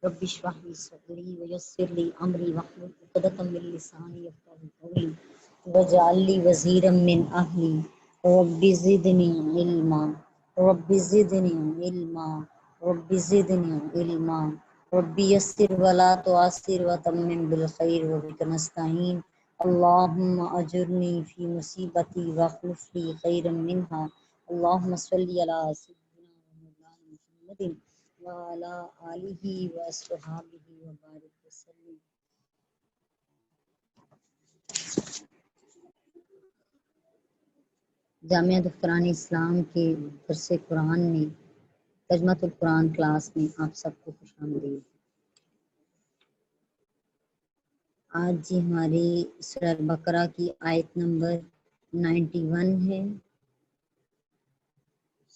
رب اشرح لي صدري ويسر لي امري واحلل عقدة من لساني يفقهوا قولي واجعل لي وزيرا من اهلي رب زدني علما رب زدني علما رب زدني علما رب يسر ولا تعسر وتمم بالخير وبك نستعين اللهم اجرني في مصيبتي واخلف لي خيرا منها اللهم صل على سيدنا ومولانا محمد وعلى آلہ وصحبہ وبارک وسلم۔ جامعہ دختران اسلام کے درس قرآن میں ترجمہ القرآن کلاس میں آپ سب کو خوش آمدید۔ آج جی ہماری سورہ البقرہ کی آیت نمبر 91 ہے۔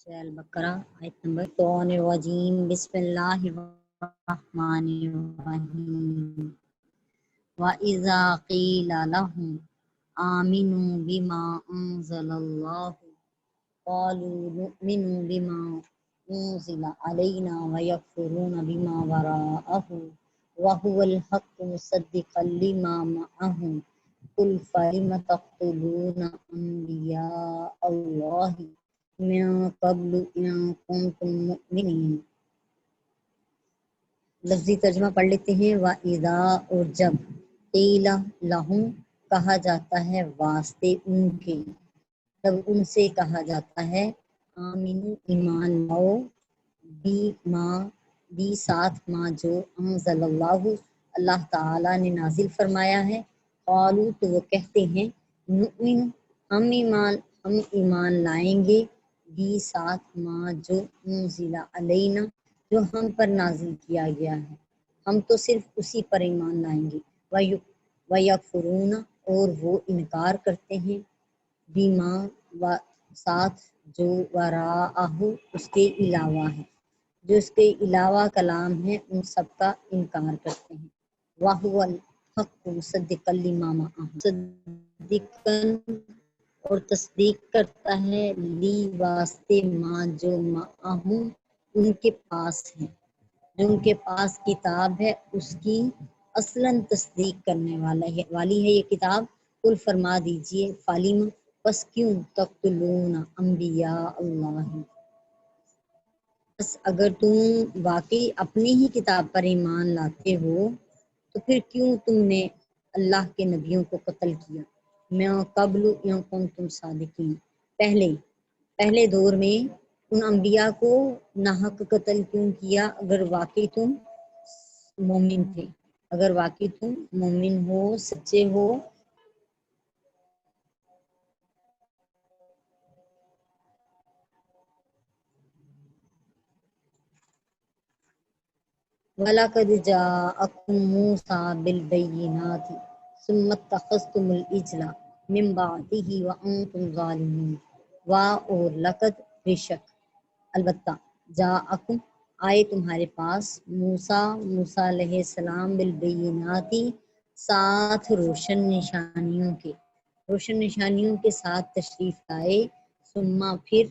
سورہ البقرہ آیت نمبر الرجیم بسم اللہ الرحمن الرحیم وَإِذَا قِيلَ لَهُمْ آمِنُوا بِمَا أَنزَلَ اللَّهُ قَالُوا نُؤْمِنُ بِمَا أُنزِلَ عَلَيْنَا وَيَكْفُرُونَ بِمَا وَرَاءَهُ وَهُوَ الْحَقُّ مُصَدِّقًا لِمَا مَعَهُمْ قُلْ فَلِمَ تَقْتُلُونَ أَنْبِيَاءَ اللَّهِ مِن قَبْلُ إِن كُنتُم مُؤْمِنِينَ۔ لفظی ترجمہ پڑھ لیتے ہیں۔ وَإِذَا اور جب قیل لہم کہا جاتا ہے واسطے ان کے، جب ان سے کہا جاتا ہے آمینو ایمان لاؤ بھی ساتھ ماں جو انزل اللہ تعالیٰ نے نازل فرمایا ہے، قالو تو وہ کہتے ہیں نؤمن ہم ایمان لائیں گے بھی ساتھ ماں جو انزل علینا جو ہم پر نازل کیا گیا ہے، ہم تو صرف اسی پر ایمان لائیں گے۔ وَيَكْفُرُونَ اور وہ انکار کرتے ہیں بِمَا ساتھ جو وراءہ اس کے علاوہ ہے، جو اس کے علاوہ کلام ہے ان سب کا انکار کرتے ہیں۔ وَهُوَ الْحَقُّ مُصَدِّقًا لِمَا مَعَهُمْ مصدقاً اور تصدیق کرتا ہے لی واسطے ما جو معہم ان کے پاس ہے، جو ان کے پاس کتاب ہے اس کی اصلاً تصدیق کرنے والی ہے یہ کتاب۔ قل فرما دیجئے فالم پس کیوں تقتلون انبیاء اللہ، بس اگر تم واقعی اپنی ہی کتاب پر ایمان لاتے ہو تو پھر کیوں تم نے اللہ کے نبیوں کو قتل کیا؟ میں قبل یا کنتم صادقین، پہلے دور میں ان انبیاء کو ناحق قتل کیوں کیا اگر واقعی تم مومن تھے، اگر واقعی تم مومن ہو، سچے ہو۔ وَلَقَدْ جَاءَكُم مُوسَىٰ بِالْبَيِّنَاتِ ثُمَّ اتَّخَذْتُمُ الْعِجْلَ مِن بَعْدِهِ وَأَنتُمْ ظَالِمُونَ۔ اور لقد بے شک البتہ جاءکم آئے تمہارے پاس موسیٰ علیہ السلام بالبینات ساتھ روشن نشانیوں کے ساتھ تشریف لائے، ثم پھر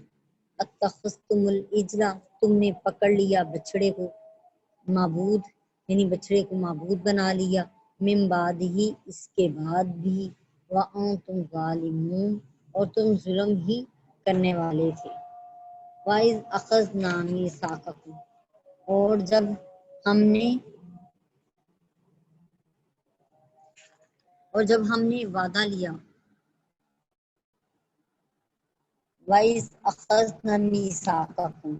اتخذتم العجل تم نے پکڑ لیا بچڑے کو معبود، یعنی بچڑے کو معبود بنا لیا، من بعد ہی اس کے بعد بھی، وانتم ظالمون اور تم ظلم ہی کرنے والے تھے۔ وَإِذْ أَخَذْنَا مِيثَاقَكُمْ اور جب ہم نے وعدہ لیا، وَإِذْ أَخَذْنَا مِيثَاقَكُمْ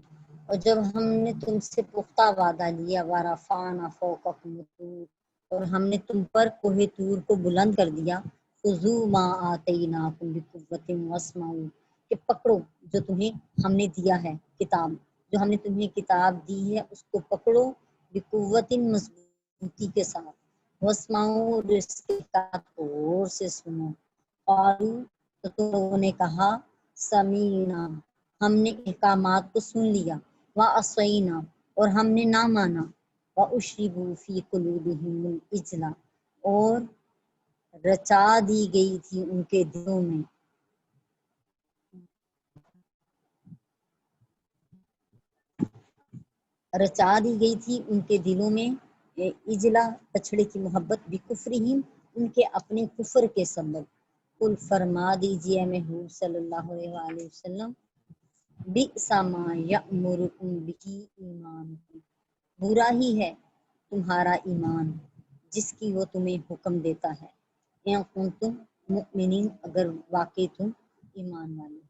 اور جب ہم نے تم سے پختہ وعدہ لیا، وَرَفَعْنَا فَوْقَكُمُ الطُّورَ اور ہم نے تم پر کوہ طور کو بلند کر دیا، خُذُوا مَا آتَيْنَاكُمْ بِقُوَّةٍ وَاسْمَعُوا کہ پکڑو جو تمہیں ہم نے دیا ہے کتاب، جو ہم نے تمہیں کتاب دی ہے اس کو پکڑو، بِقُوَّةٍ مضبوطی کے ساتھ، وَاسْمَعُوا اور اس کے ساتھ غور سے سنو۔ قالوا تو تم لوگوں نے کہا سمیعنا ہم نے احکامات کو سن لیا، وعصینا اور ہم نے نہ مانا، واشربوا فی قلوبہم العجل اور رچا دی گئی تھی ان کے دلوں میں اجلا بچڑے کی محبت بکفرہم ان کے اپنے کفر کے سبب۔ قل فرما دیجیے میں حضور صلی اللہ علیہ وآلہ وسلم بئس ما یأمرکم بہ ایمانکم، برا ہی ہے تمہارا ایمان جس کی وہ تمہیں حکم دیتا ہے، ان کنتم مؤمنین اگر واقعی تم ایمان والے۔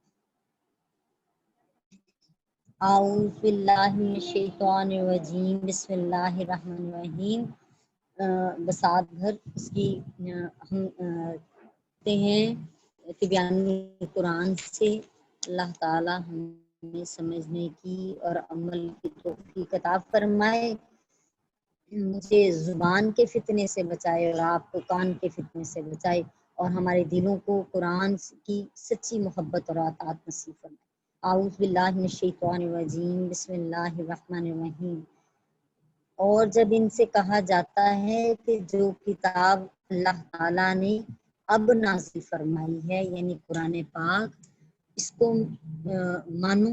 اعوذ باللہ من الشیطان الرجیم، بسم اللہ الرحمن الرحیم۔ بسات بھر اس کی ہم کرتے ہیں تبیان القرآن سے۔ اللہ تعالی ہمیں سمجھنے کی اور عمل کی توفیق عطا فرمائے، مجھے زبان کے فتنے سے بچائے اور آپ کو کان کے فتنے سے بچائے، اور ہمارے دلوں کو قرآن کی سچی محبت اور اطاعت نصیب فرمائے۔ اعوذ باللہ من الشیطان الرجیم، بسم اللہ الرحمن الرحیم۔ اور جب ان سے کہا جاتا ہے کہ جو کتاب اللہ تعالیٰ نے اب نازل فرمائی ہے یعنی قرآن پاک، اس کو مانو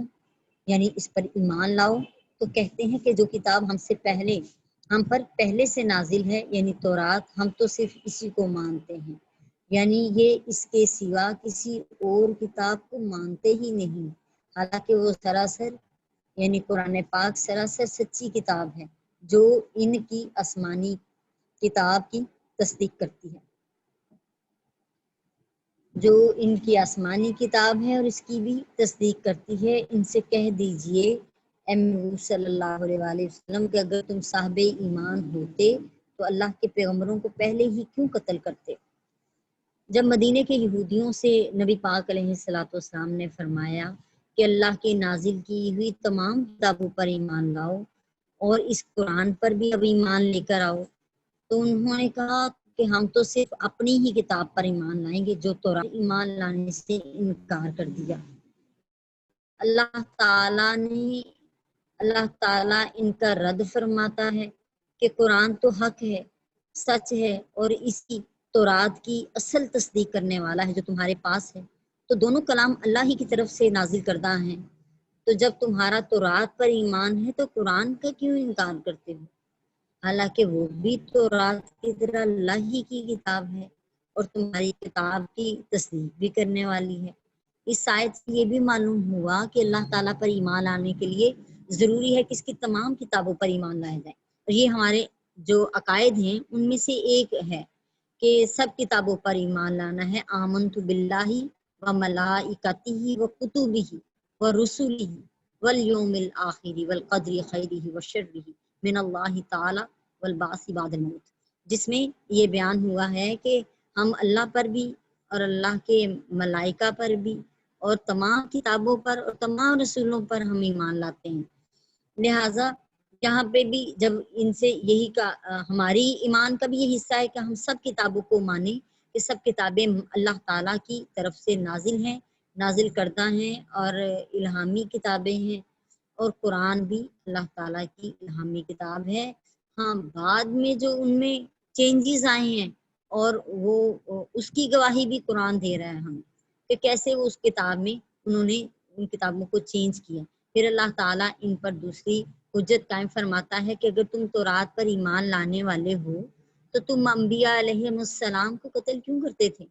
یعنی اس پر ایمان لاؤ، تو کہتے ہیں کہ جو کتاب ہم پر پہلے سے نازل ہے یعنی تورات، ہم تو صرف اسی کو مانتے ہیں، یعنی یہ اس کے سوا کسی اور کتاب کو مانتے ہی نہیں، حالانکہ وہ سراسر یعنی قرآن پاک سراسر سچی کتاب ہے جو ان کی آسمانی کتاب کی تصدیق کرتی ہے، جو ان کی آسمانی کتاب ہے اور اس کی بھی تصدیق کرتی ہے۔ ان سے کہہ دیجئے اے محمد صلی اللہ علیہ وآلہ وسلم کہ اگر تم صاحب ایمان ہوتے تو اللہ کے پیغمبروں کو پہلے ہی کیوں قتل کرتے؟ جب مدینہ کے یہودیوں سے نبی پاک علیہ الصلوۃ والسلام نے فرمایا کہ اللہ کی نازل کی ہوئی تمام کتابوں پر ایمان لاؤ اور اس قرآن پر بھی اب ایمان لے کر آؤ، تو انہوں نے کہا کہ ہم تو صرف اپنی ہی کتاب پر ایمان لائیں گے، جو تورات ایمان لانے سے انکار کر دیا۔ اللہ تعالیٰ ان کا رد فرماتا ہے کہ قرآن تو حق ہے، سچ ہے، اور اسی تورات کی اصل تصدیق کرنے والا ہے جو تمہارے پاس ہے، تو دونوں کلام اللہ ہی کی طرف سے نازل کردہ ہیں، تو جب تمہارا تورات پر ایمان ہے تو قرآن کا کیوں انکار کرتے ہو؟ حالانکہ وہ بھی تورات کی طرح اللہ ہی کی کتاب ہے اور تمہاری کتاب کی تصدیق بھی کرنے والی ہے۔ اس آیت سے یہ بھی معلوم ہوا کہ اللہ تعالیٰ پر ایمان لانے کے لیے ضروری ہے کہ اس کی تمام کتابوں پر ایمان لایا جائے، اور یہ ہمارے جو عقائد ہیں ان میں سے ایک ہے کہ سب کتابوں پر ایمان لانا ہے۔ آمنت باللہ و ملائکتہ و کتبہ و رسلہ والیوم الآخر والقدر خیرہ و شرہ من اللہ تعالی والبعث بعد الموت، جس میں یہ بیان ہوا ہے کہ ہم اللہ پر بھی اور اللہ کے ملائکہ پر بھی اور تمام کتابوں پر اور تمام رسولوں پر ہم ایمان لاتے ہیں۔ لہٰذا یہاں پہ بھی جب ان سے یہی کا ہماری ایمان کا بھی یہ حصہ ہے کہ ہم سب کتابوں کو مانیں کہ سب کتابیں اللہ تعالیٰ کی طرف سے نازل کردہ ہیں اور الہامی کتابیں ہیں، اور قرآن بھی اللہ تعالیٰ کی الہامی کتاب ہے۔ ہاں، بعد میں جو ان میں چینجز آئے ہیں اور وہ اس کی گواہی بھی قرآن دے رہا ہے ہم کہ کیسے وہ اس کتاب میں انہوں نے ان کتابوں کو چینج کیا۔ پھر اللہ تعالیٰ ان پر دوسری حجت قائم فرماتا ہے کہ اگر تم تورات پر ایمان لانے والے ہو تو تم انبیاء علیہ السلام کو قتل کیوں کرتے تھے؟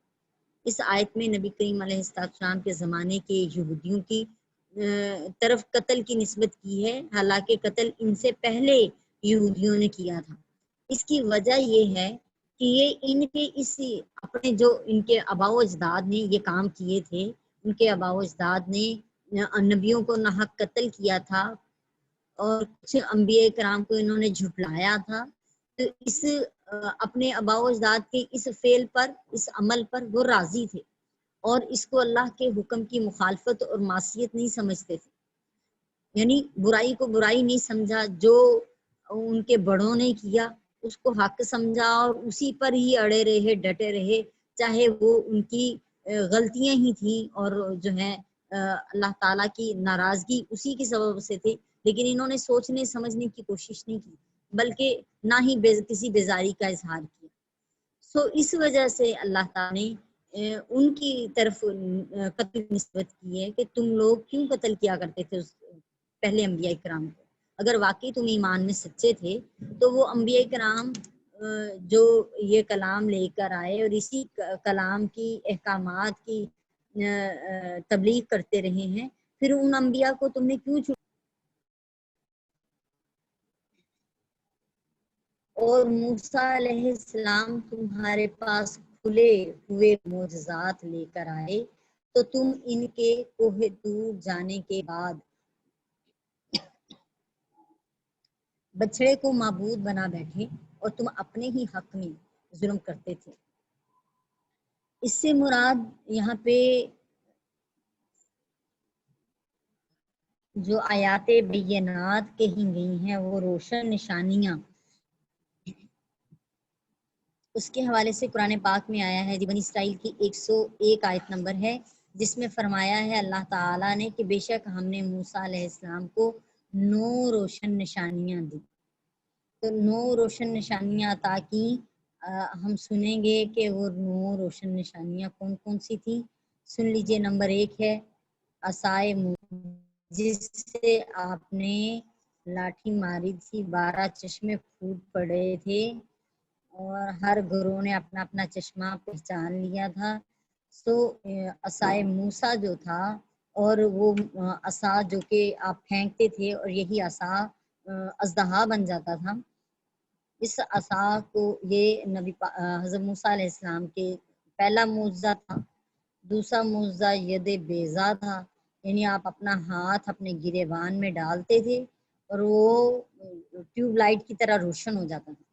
اس آیت میں نبی کریم علیہ السلام کے زمانے کے یہودیوں کی طرف قتل کی نسبت کی ہے، حالانکہ قتل ان سے پہلے یہودیوں نے کیا تھا۔ اس کی وجہ یہ ہے کہ یہ ان کے اپنے جو ان کے آباء و اجداد نے یہ کام کیے تھے، ان کے آباء و اجداد نے نبیوں کو ناحق قتل کیا تھا اور کچھ انبیاء کرام کو انہوں نے جھٹلایا تھا، تو اس اپنے آباء و اجداد کے اس فعل پر، اس عمل پر وہ راضی تھے اور اس کو اللہ کے حکم کی مخالفت اور معصیت نہیں سمجھتے تھے، یعنی برائی کو برائی نہیں سمجھا، جو ان کے بڑوں نے کیا اس کو حق سمجھا اور اسی پر ہی اڑے رہے، ڈٹے رہے، چاہے وہ ان کی غلطیاں ہی تھیں اور جو ہے اللہ تعالیٰ کی ناراضگی اسی کی سبب سے تھی، لیکن انہوں نے سوچنے سمجھنے کی کوشش نہیں کی بلکہ نہ ہی کسی بیزاری کا اظہار کیا۔ اس وجہ سے اللہ تعالیٰ نے ان کی طرف قتل نسبت کی ہے کہ تم لوگ کیوں قتل کیا کرتے تھے اس پہلے انبیاء کرام کو، اگر واقعی تم ایمان میں سچے تھے تو وہ انبیاء کرام جو یہ کلام لے کر آئے اور اسی کلام کی احکامات کی تبلیغ کرتے رہے ہیں، پھر ان انبیاء کو تم نے کیوں چھوڑا؟ اور موسیٰ علیہ السلام تمہارے پاس کھلے ہوئے معجزات لے کر آئے تو تم ان کے کوہ طور جانے کے بعد بچڑے کو معبود بنا بیٹھے اور تم اپنے ہی حق میں ظلم کرتے تھے۔ اس سے مراد یہاں پہ جو آیات بینات کہی گئی ہیں وہ روشن نشانیاں، اس کے حوالے سے قرآن پاک میں آیا ہے، بنی اسرائیل کی 101 آیت نمبر ہے، جس میں فرمایا ہے اللہ تعالیٰ نے کہ بے شک ہم نے موسیٰ علیہ السلام کو 9 روشن نشانیاں دی۔ تو 9 روشن نشانیاں عطا کی۔ ہم سنیں گے کہ وہ 9 روشن نشانیاں کون کون سی تھیں۔ سن لیجئے، نمبر 1 ہے عصائے موسیٰ، جس سے آپ نے لاٹھی ماری تھی، 12 چشمے پھوٹ پڑے تھے اور ہر گروہ نے اپنا اپنا چشمہ پہچان لیا تھا۔ سو عصائے موسیٰ جو تھا، اور وہ عصا جو کہ آپ پھینکتے تھے اور یہی عصا اژدہا بن جاتا تھا، اس عصا کو یہ نبی حضرت موسیٰ علیہ السلام کے پہلا معجزہ تھا۔ دوسرا معجزہ ید بیضا تھا، یعنی آپ اپنا ہاتھ اپنے گریبان میں ڈالتے تھے اور وہ ٹیوب لائٹ کی طرح روشن ہو جاتا تھا۔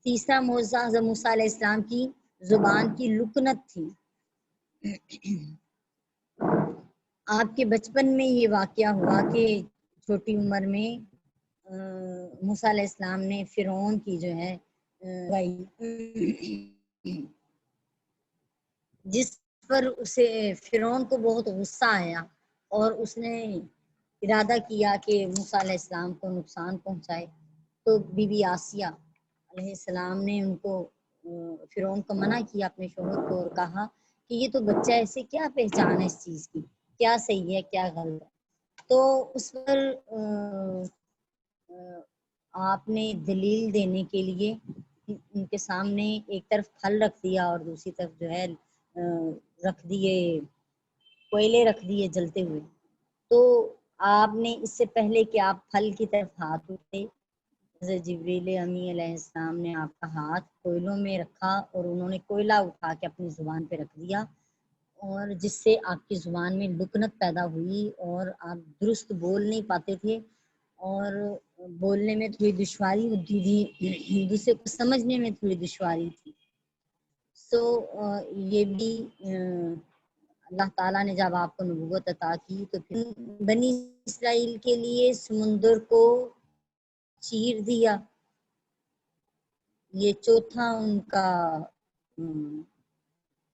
تیسرا معجزہ حضرت موسیٰ علیہ السلام کی زبان کی لکنت تھی۔ آپ کے بچپن میں یہ واقعہ ہوا کہ چھوٹی عمر میں موسیٰ علیہ السلام نے فرعون کی جو ہے جس پر اسے فرعون کو بہت غصہ آیا اور اس نے ارادہ کیا کہ موسیٰ علیہ السلام کو نقصان پہنچائے، تو بی بی آسیہ علیہ السلام نے ان کو فرعون کو منع کیا اپنے شوہر کو، اور کہا کہ یہ تو بچہ ایسے کیا پہچان ہے اس چیز کی، کیا صحیح ہے کیا غلط ہے۔ تو اس پر آپ نے دلیل دینے کے لیے ان کے سامنے ایک طرف پھل رکھ دیا اور دوسری طرف جو ہے رکھ دیے کوئلے رکھ دیے جلتے ہوئے۔ تو آپ نے اس سے پہلے کہ آپ پھل کی طرف ہاتھ اٹھے، حضرت جبریل امی علیہ السلام نے آپ کا ہاتھ کوئلوں میں رکھا اور انہوں نے کوئلہ اٹھا کے اپنی زبان پہ رکھ دیا، اور جس سے آپ کی زبان میں لکنت پیدا ہوئی اور آپ درست بول نہیں پاتے تھے اور بولنے میں تھوڑی دشواری ہوتی تھی، دوسرے کو سمجھنے میں تھوڑی دشواری تھی۔ سو یہ بھی اللہ تعالیٰ نے جب آپ کو نبوت عطا کی تو پھر بنی اسرائیل کے لیے سمندر کو چیر دیا۔ یہ چوتھا ان کا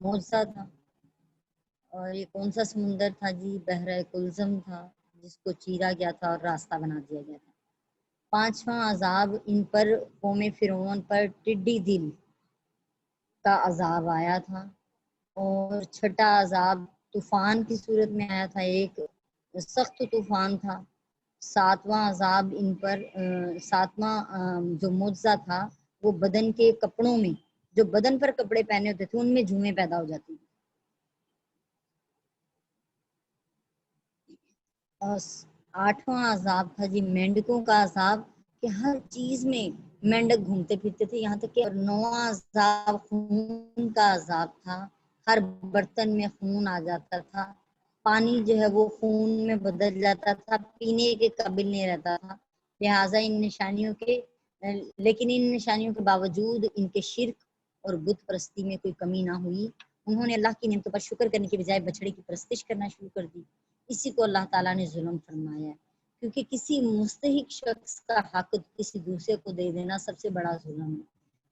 معجزہ تھا۔ اور یہ کون سا سمندر تھا جی؟ بحر کلزم تھا، جس کو چیرا گیا تھا اور راستہ بنا دیا گیا تھا۔ 5واں عذاب ان پر قوم فرعون پر ٹڈی دل کا عذاب آیا تھا، اور چھٹا عذاب طوفان کی صورت میں آیا تھا، ایک سخت طوفان تھا۔ 7واں عذاب ان پر 7واں جو معجزہ تھا وہ بدن کے کپڑوں میں، جو بدن پر کپڑے پہنے ہوتے تھے ان میں جوئیں پیدا ہو جاتی تھیں۔ اور 8واں عذاب تھا جی مینڈکوں کا عذاب، کہ ہر چیز میں مینڈک گھومتے پھرتے تھے، یہاں تک کہ 9واں عذاب خون کا عذاب تھا، ہر برتن میں خون آ جاتا تھا، پانی جو ہے وہ خون میں بدل جاتا تھا، پینے کے قابل نہیں رہتا تھا۔ لہٰذا ان نشانیوں کے لیکن ان نشانیوں کے باوجود ان کے شرک اور بت پرستی میں کوئی کمی نہ ہوئی۔ انہوں نے اللہ کی نعمتوں پر شکر کرنے کے بجائے بچڑے کی پرستش کرنا شروع کر دی۔ اسی کو اللہ تعالیٰ نے ظلم فرمایا ہے، کیونکہ کسی مستحق شخص کا حق کسی دوسرے کو دے دینا سب سے بڑا ظلم ہے۔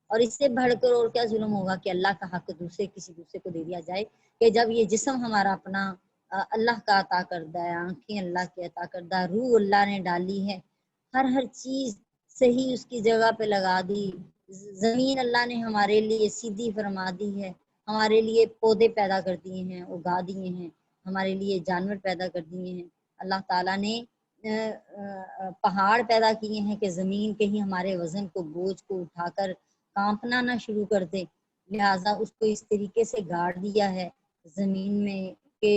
اور اس سے بڑھ کر اور کیا ظلم ہوگا کہ اللہ کا حق کسی دوسرے کو دے دیا جائے، کہ جب یہ جسم ہمارا اپنا اللہ کا عطا کردہ ہے، آنکھیں اللہ کے عطا کردہ، روح اللہ نے ڈالی ہے، ہر چیز صحیح اس کی جگہ پہ لگا دی، زمین اللہ نے ہمارے لیے سیدھی فرما دی ہے، ہمارے لیے پودے پیدا کر دیے ہیں، اگا دیے ہیں، ہمارے لیے جانور پیدا کر دیے ہیں۔ اللہ تعالیٰ نے پہاڑ پیدا کیے ہیں کہ زمین کہیں ہمارے وزن کو بوجھ کو اٹھا کر کانپنا نہ شروع کر دے، لہٰذا اس کو اس طریقے سے گاڑ دیا ہے زمین میں کہ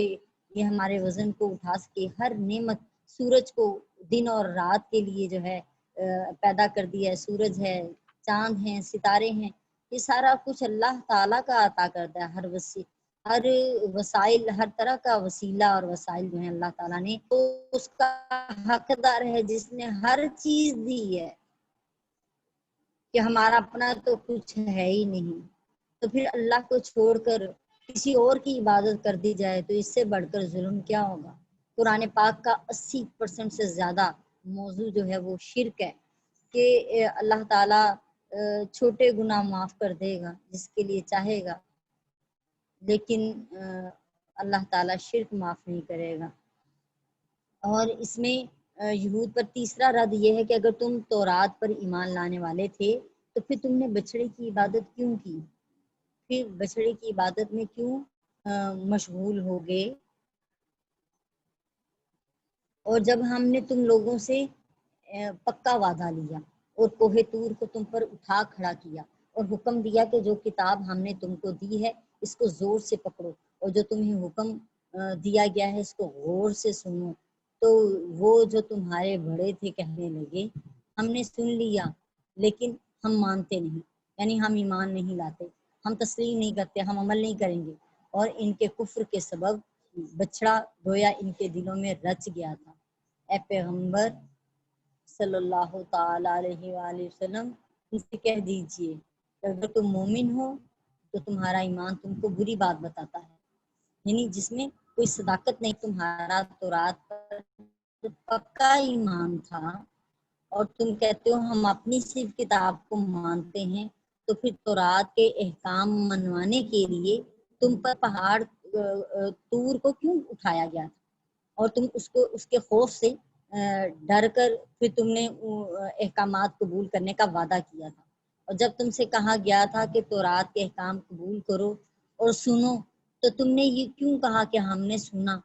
یہ ہمارے وزن کو اٹھا سکے۔ ہر نعمت، سورج کو دن اور رات کے لیے جو ہے پیدا کر دیا ہے، سورج ہے، چاند ہیں، ستارے ہیں، یہ سارا کچھ اللہ تعالیٰ کا عطا کرتا ہے۔ ہر وسائل، ہر طرح کا وسیلہ اور وسائل جو ہیں اللہ تعالیٰ نے تو اس کا حقدار ہے جس نے ہر چیز دی ہے، کہ ہمارا اپنا تو کچھ ہے ہی نہیں، تو پھر اللہ کو چھوڑ کر کسی اور کی عبادت کر دی جائے تو اس سے بڑھ کر ظلم کیا ہوگا۔ قرآن پاک کا 80% سے زیادہ موضوع جو ہے وہ شرک ہے، کہ اللہ تعالیٰ چھوٹے گناہ معاف کر دے گا جس کے لیے چاہے گا، لیکن اللہ تعالیٰ شرک معاف نہیں کرے گا۔ اور اس میں یہود پر تیسرا رد یہ ہے کہ اگر تم تورات پر ایمان لانے والے تھے تو پھر تم نے بچڑے کی عبادت کیوں کی، پھر بچڑے کی عبادت میں کیوں مشغول ہو گئے۔ اور جب ہم نے تم لوگوں سے پکا وعدہ لیا اور کوہ طور کو تم پر اٹھا کھڑا کیا اور حکم دیا کہ جو کتاب ہم نے تم کو دی ہے اس کو زور سے پکڑو اور جو تمہیں حکم دیا گیا ہے اس کو غور سے سنو، تو وہ جو تمہارے بڑے تھے کہنے لگے ہم نے سن لیا لیکن ہم مانتے نہیں، یعنی ہم ایمان نہیں لاتے، ہم تسلیم نہیں کرتے، ہم عمل نہیں کریں گے، اور ان کے کفر کے سبب بچڑا گویا ان کے دلوں میں رچ گیا تھا۔ اے پیغمبر صلی اللہ تعالی علیہ وآلہ وسلم ان سے کہہ دیجئے کہ اگر تم مومن ہو تو تمہارا ایمان تم کو بری بات بتاتا ہے، یعنی جس میں کوئی صداقت نہیں، تمہارا تورات پر پکا ایمان تھا اور تم کہتے ہو ہم اپنی صرف کتاب کو مانتے ہیں، تو پھر تورات کے احکام منوانے کے لیے تم پر پہاڑ طور کو کیوں اٹھایا گیا تھا، اور تم اس کے خوف سے ڈر کر پھر تم نے احکامات قبول کرنے کا وعدہ کیا تھا۔ اور جب تم سے کہا گیا تھا کہ تورات کے احکام قبول کرو اور سنو، تو تم نے یہ کیوں کہا کہ ہم نے سنا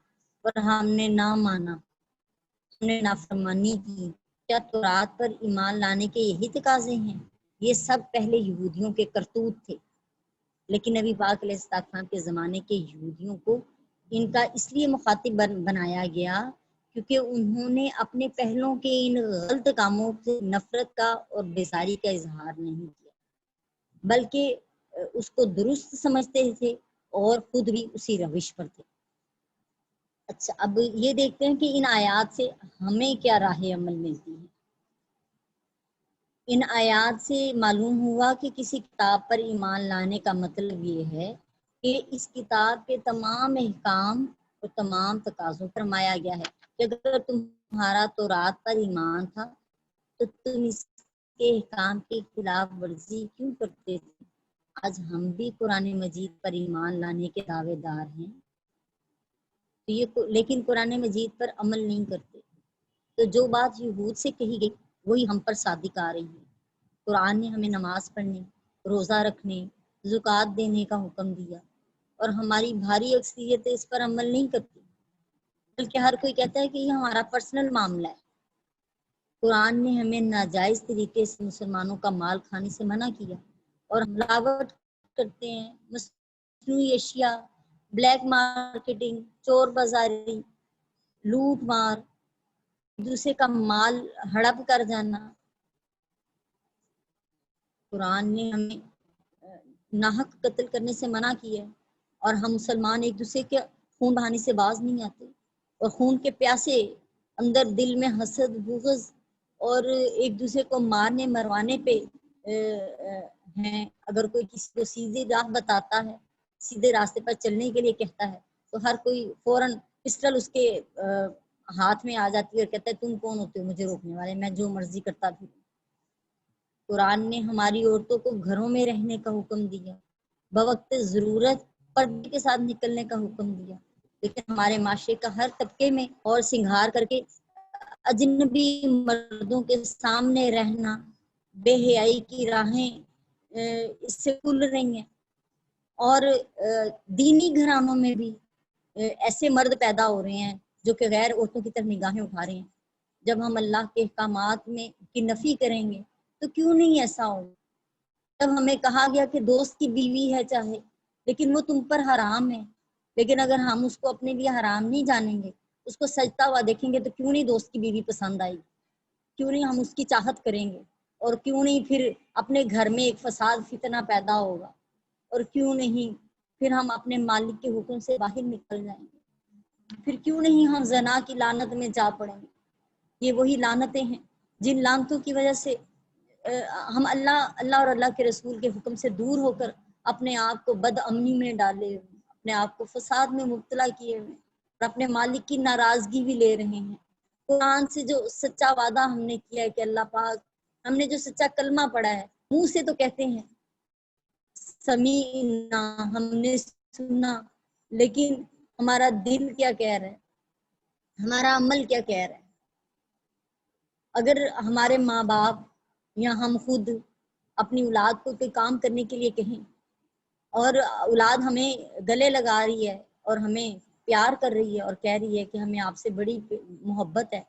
پر ہم نے نہ مانا، ہم نے نافرمانی کی۔ کیا تورات پر ایمان لانے کے یہی تقاضے ہیں؟ یہ سب پہلے یہودیوں کے کرتوت تھے، لیکن نبی پاک علیہ السلام کے زمانے کے یہودیوں کو ان کا اس لیے مخاطب بنایا گیا کیونکہ انہوں نے اپنے پہلوں کے ان غلط کاموں سے نفرت کا اور بیزاری کا اظہار نہیں کیا، بلکہ اس کو درست سمجھتے تھے اور خود بھی اسی روش پر تھے۔ اچھا، اب یہ دیکھتے ہیں کہ ان آیات سے ہمیں کیا راہ عمل ملتی ہے۔ ان آیات سے معلوم ہوا کہ کسی کتاب پر ایمان لانے کا مطلب یہ ہے کہ اس کتاب کے تمام احکام اور تمام تقاضوں پر فرمایا گیا ہے کہ اگر تمہارا تورات پر ایمان تھا تو تم اس کے احکام کی خلاف ورزی کیوں کرتے تھے۔ آج ہم بھی قرآن مجید پر ایمان لانے کے دعوے دار ہیں تو لیکن قرآن مجید پر عمل نہیں کرتے، تو جو بات یہود سے کہی گئی وہی ہم پر صادق آ رہی ہے۔ قرآن نے ہمیں نماز پڑھنے، روزہ رکھنے، زکوٰۃ دینے کا حکم دیا، اور ہماری بھاری اکثریت اس پر عمل نہیں کرتی، بلکہ ہر کوئی کہتا ہے کہ یہ ہمارا پرسنل معاملہ ہے۔ قرآن نے ہمیں ناجائز طریقے سے مسلمانوں کا مال کھانے سے منع کیا، اور ہم ملاوٹ کرتے ہیں، مصنوعی اشیاء، بلیک مارکیٹنگ، چور بازاری، لوٹ مار، دوسرے کا مال ہڑپ کر جانا۔ قرآن نے ہمیں ناحق قتل کرنے سے منع کیا ہے، اور ہم مسلمان ایک دوسرے کے خون بہانے سے باز نہیں آتے، اور خون کے پیاسے اندر دل میں حسد، بغض اور ایک دوسرے کو مارنے مروانے پہ ہیں۔ اگر کوئی کسی کو سیدھی راہ بتاتا ہے، سیدھے راستے پر چلنے کے لیے کہتا ہے، تو ہر کوئی فوراً پسٹل اس کے ہاتھ میں آ جاتی ہے اور کہتا ہے تم کون ہوتے ہو مجھے روکنے والے، میں جو مرضی کرتا پھر۔ قرآن نے ہماری عورتوں کو گھروں میں رہنے کا حکم دیا، بوقت ضرورت پردے کے ساتھ نکلنے کا حکم دیا، لیکن ہمارے معاشرے کا ہر طبقے میں اور سنگھار کر کے اجنبی مردوں کے سامنے رہنا، بے حیائی کی راہیں اس سے کھل رہی ہیں، اور دینی گھرانوں میں بھی ایسے مرد پیدا ہو رہے ہیں جو کہ غیر عورتوں کی طرف نگاہیں اٹھا رہے ہیں، جب ہم اللہ کے احکامات میں کی نفی کریں گے تو کیوں نہیں ایسا ہوگا؟ جب ہمیں کہا گیا کہ دوست کی بیوی ہے چاہے، لیکن وہ تم پر حرام ہے، لیکن اگر ہم اس کو اپنے لیے حرام نہیں جانیں گے، اس کو سجتا ہوا دیکھیں گے، تو کیوں نہیں دوست کی بیوی پسند آئے گی؟ کیوں نہیں ہم اس کی چاہت کریں گے؟ اور کیوں نہیں پھر اپنے گھر میں ایک فساد فتنہ پیدا ہوگا؟ اور کیوں نہیں پھر ہم اپنے مالک کے حکم سے باہر نکل جائیں گے؟ پھر کیوں نہیں ہم زنا کی لعنت میں جا پڑیں گے؟ یہ وہی لعنتیں ہیں جن لعنتوں کی وجہ سے ہم اللہ اور اللہ کے رسول کے حکم سے دور ہو کر اپنے آپ کو بد امنی میں ڈالے ہوئے، اپنے آپ کو فساد میں مبتلا کیے ہوئے، اور اپنے مالک کی ناراضگی بھی لے رہے ہیں۔ قرآن سے جو سچا وعدہ ہم نے کیا ہے کہ اللہ پاک، ہم نے جو سچا کلمہ پڑھا ہے، منہ سے تو کہتے ہیں سمیعنا، ہم نے سنا، لیکن ہمارا دل کیا کہہ رہا ہے، ہمارا عمل کیا کہہ رہا ہے؟ اگر ہمارے ماں باپ یا ہم خود اپنی اولاد کو کوئی کام کرنے کے لیے کہیں اور اولاد ہمیں گلے لگا رہی ہے اور ہمیں پیار کر رہی ہے اور کہہ رہی ہے کہ ہمیں آپ سے بڑی محبت ہے،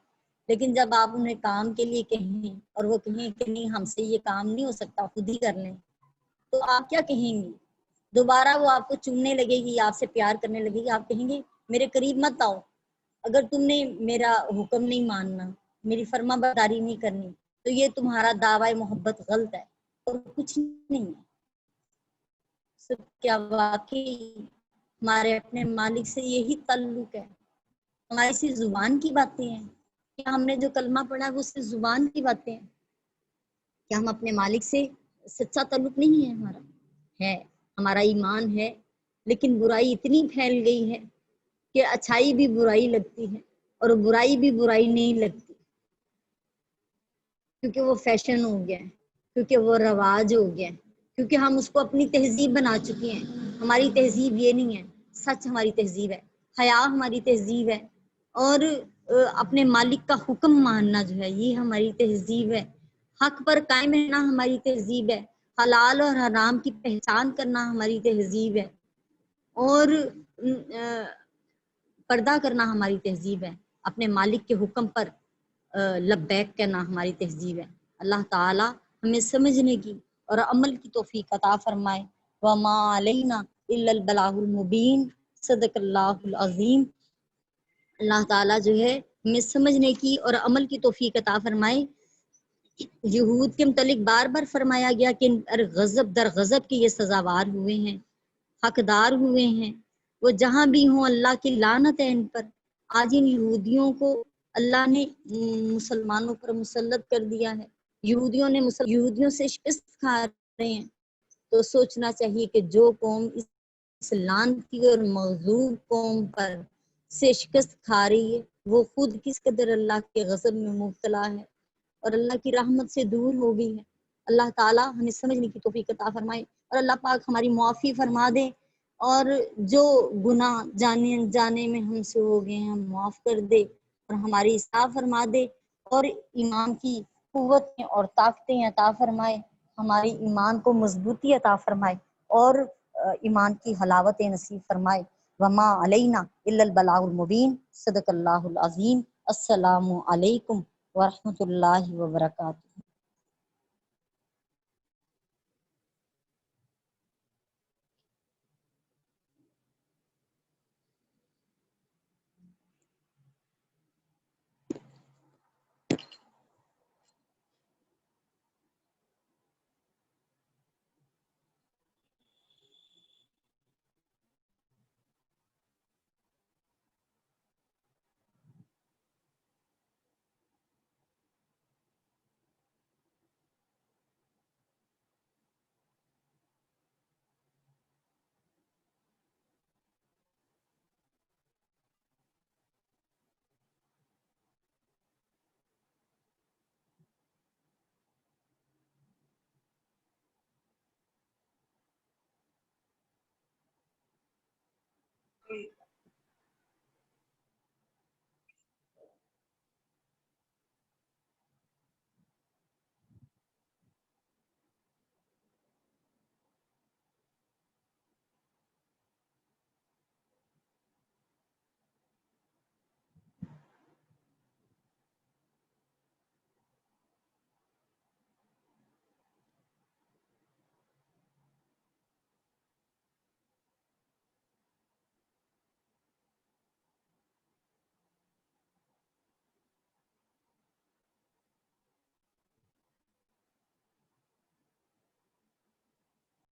لیکن جب آپ انہیں کام کے لیے کہیں اور وہ کہیں کہ نہیں ہم سے یہ کام نہیں ہو سکتا، خود ہی کر لیں، تو آپ کیا کہیں گی؟ دوبارہ وہ آپ کو چومنے لگے گی، آپ سے پیار کرنے لگے گی، آپ کہیں گے میرے قریب مت آؤ، اگر تم نے میرا حکم نہیں ماننا، میری فرما برداری نہیں کرنی، تو یہ تمہارا دعوی محبت غلط ہے اور کچھ نہیں ہے۔ سب کیا واقعی ہمارے اپنے مالک سے یہی تعلق ہے؟ ہماری صرف زبان کی باتیں ہیں؟ کیا ہم نے جو کلمہ پڑھا ہے وہ صرف زبان کی باتیں ہیں؟ کیا ہم اپنے مالک سے سچا تعلق نہیں ہے ہمارا؟ ہے، ہمارا ایمان ہے، لیکن برائی اتنی پھیل گئی ہے کہ اچھائی بھی برائی لگتی ہے اور برائی بھی برائی نہیں لگتی، کیونکہ وہ فیشن ہو گیا ہے، کیونکہ وہ رواج ہو گیا ہے، کیونکہ ہم اس کو اپنی تہذیب بنا چکے ہیں۔ ہماری تہذیب یہ نہیں ہے، سچ ہماری تہذیب ہے، حیا ہماری تہذیب ہے، اور اپنے مالک کا حکم ماننا جو ہے یہ ہماری تہذیب ہے، حق پر قائم رہنا ہماری تہذیب ہے، حلال اور حرام کی پہچان کرنا ہماری تہذیب ہے، اور پردہ کرنا ہماری تہذیب ہے، اپنے مالک کے حکم پر لبیک کہنا ہماری تہذیب ہے۔ اللہ تعالی ہمیں سمجھنے کی اور عمل کی توفیق عطا فرمائے۔ وما علینا الا البلاغ المبین، صدق اللہ العظیم۔ اللہ تعالیٰ جو ہے ہمیں سمجھنے کی اور عمل کی توفیق عطا فرمائے۔ یہود کے متعلق بار بار فرمایا گیا کہ غضب در غضب کے یہ سزاوار ہوئے ہیں، حقدار ہوئے ہیں، وہ جہاں بھی ہوں اللہ کی لعنت ہے ان پر۔ آج ان یہودیوں کو اللہ نے مسلمانوں پر مسلط کر دیا ہے، یہودیوں سے شکست کھا رہے ہیں، تو سوچنا چاہیے کہ جو قوم اس لعنتی اور مغضوب قوم پر سے شکست کھا رہی ہے وہ خود کس قدر اللہ کے غضب میں مبتلا ہے اور اللہ کی رحمت سے دور ہو گئی ہے۔ اللہ تعالیٰ ہمیں سمجھنے کی توفیق عطا فرمائے اور اللہ پاک ہماری معافی فرما دے، اور جو گناہ جانے انجانے میں ہم سے ہو گئے ہیں ہم معاف کر دے اور ہماری اصلاح فرما دے، اور ایمان کی قوتیں اور طاقتیں عطا فرمائے، ہماری ایمان کو مضبوطی عطا فرمائے اور ایمان کی حلاوتیں نصیب فرمائے۔ وما علینا الا البلاغ المبین، صدق اللہ العظیم۔ السلام علیکم ورحمۃ اللہ وبرکاتہ۔